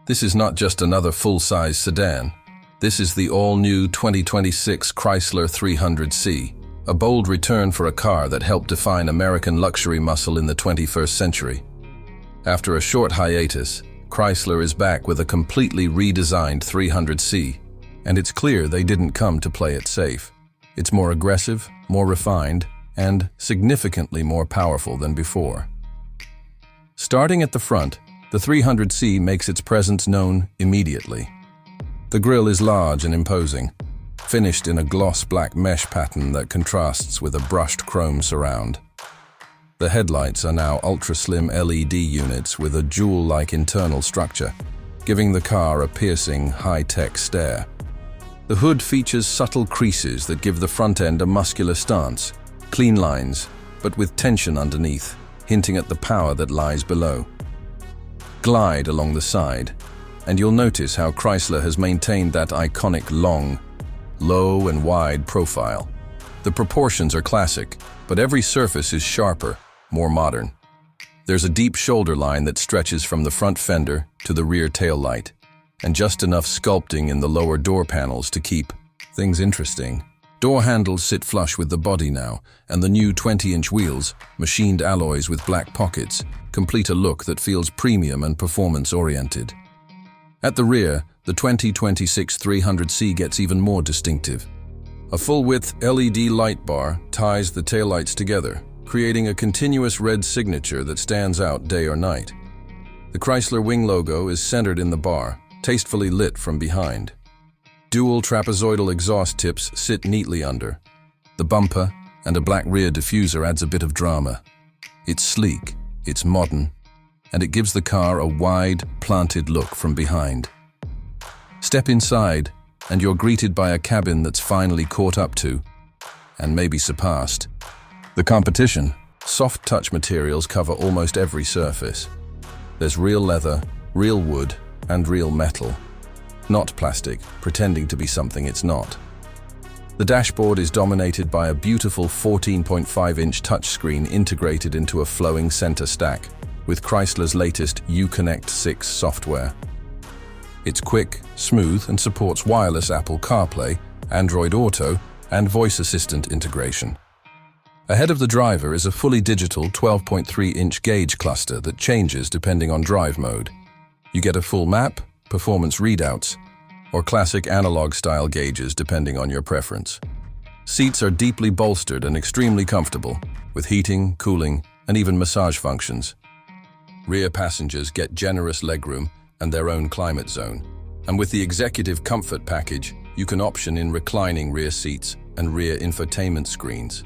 This is not just another full-size sedan. This is the all-new 2026 Chrysler 300C, a bold return for a car that helped define American luxury muscle in the 21st century. After a short hiatus, Chrysler is back with a completely redesigned 300C, and it's clear they didn't come to play it safe. It's more aggressive, more refined, and significantly more powerful than before. Starting at the front, the 300C makes its presence known immediately. The grille is large and imposing, finished in a gloss black mesh pattern that contrasts with a brushed chrome surround. The headlights are now ultra-slim LED units with a jewel-like internal structure, giving the car a piercing, high-tech stare. The hood features subtle creases that give the front end a muscular stance, clean lines, but with tension underneath, hinting at the power that lies below. Glide along the side, and you'll notice how Chrysler has maintained that iconic long, low and wide profile. The proportions are classic, but every surface is sharper, more modern. There's a deep shoulder line that stretches from the front fender to the rear tail light, and just enough sculpting in the lower door panels to keep things interesting. Door handles sit flush with the body now, and the new 20-inch wheels, machined alloys with black pockets, complete a look that feels premium and performance-oriented. At the rear, the 2026 300C gets even more distinctive. A full-width LED light bar ties the taillights together, creating a continuous red signature that stands out day or night. The Chrysler wing logo is centered in the bar, tastefully lit from behind. Dual trapezoidal exhaust tips sit neatly under. The bumper and a black rear diffuser adds a bit of drama. It's sleek, it's modern, and it gives the car a wide, planted look from behind. Step inside, and you're greeted by a cabin that's finally caught up to, and maybe surpassed, the competition. Soft touch materials cover almost every surface. There's real leather, real wood, and real metal. Not plastic, pretending to be something it's not. The dashboard is dominated by a beautiful 14.5-inch touchscreen integrated into a flowing center stack, with Chrysler's latest Uconnect 6 software. It's quick, smooth, and supports wireless Apple CarPlay, Android Auto, and voice assistant integration. Ahead of the driver is a fully digital 12.3-inch gauge cluster that changes depending on drive mode. You get a full map, performance readouts, or classic analog-style gauges depending on your preference. Seats are deeply bolstered and extremely comfortable, with heating, cooling, and even massage functions. Rear passengers get generous legroom and their own climate zone. And with the Executive Comfort package, you can option in reclining rear seats and rear infotainment screens.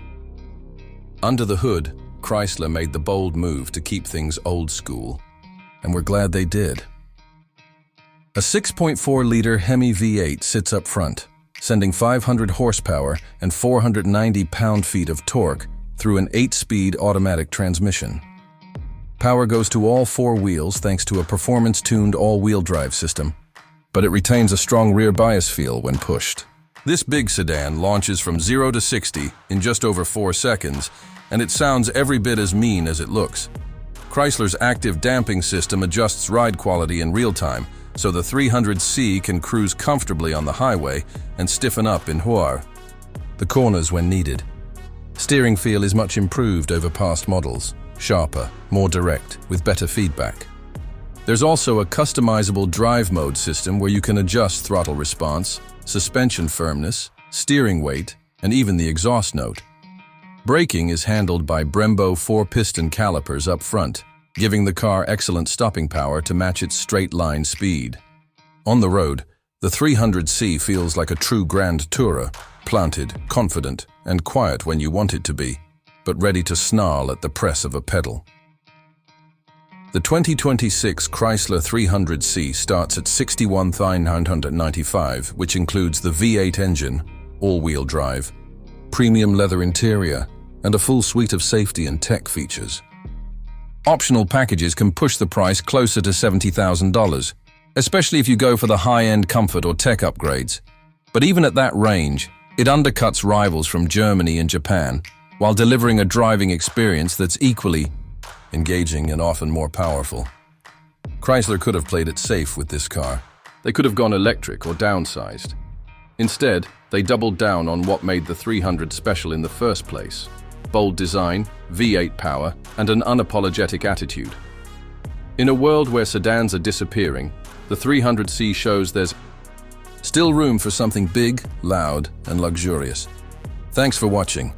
Under the hood, Chrysler made the bold move to keep things old school, and we're glad they did. A 6.4-liter Hemi V8 sits up front, sending 500 horsepower and 490 pound-feet of torque through an 8-speed automatic transmission. Power goes to all 4 wheels thanks to a performance-tuned all-wheel drive system, but it retains a strong rear bias feel when pushed. This big sedan launches from 0 to 60 in just over 4 seconds, and it sounds every bit as mean as it looks. Chrysler's active damping system adjusts ride quality in real time, so the 300C can cruise comfortably on the highway and stiffen up in the corners when needed. Steering feel is much improved over past models, sharper, more direct, with better feedback. There's also a customizable drive mode system where you can adjust throttle response, suspension firmness, steering weight, and even the exhaust note. Braking is handled by Brembo 4-piston calipers up front, giving the car excellent stopping power to match its straight-line speed. On the road, the 300C feels like a true grand tourer, planted, confident, and quiet when you want it to be, but ready to snarl at the press of a pedal. The 2026 Chrysler 300C starts at $61,995, which includes the V8 engine, all-wheel drive, premium leather interior, and a full suite of safety and tech features. Optional packages can push the price closer to $70,000, especially if you go for the high-end comfort or tech upgrades. But even at that range, it undercuts rivals from Germany and Japan, while delivering a driving experience that's equally engaging and often more powerful. Chrysler could have played it safe with this car. They could have gone electric or downsized. Instead, they doubled down on what made the 300 special in the first place: bold design, V8 power, and an unapologetic attitude. In a world where sedans are disappearing, the 300C shows there's still room for something big, loud, and luxurious. Thanks for watching.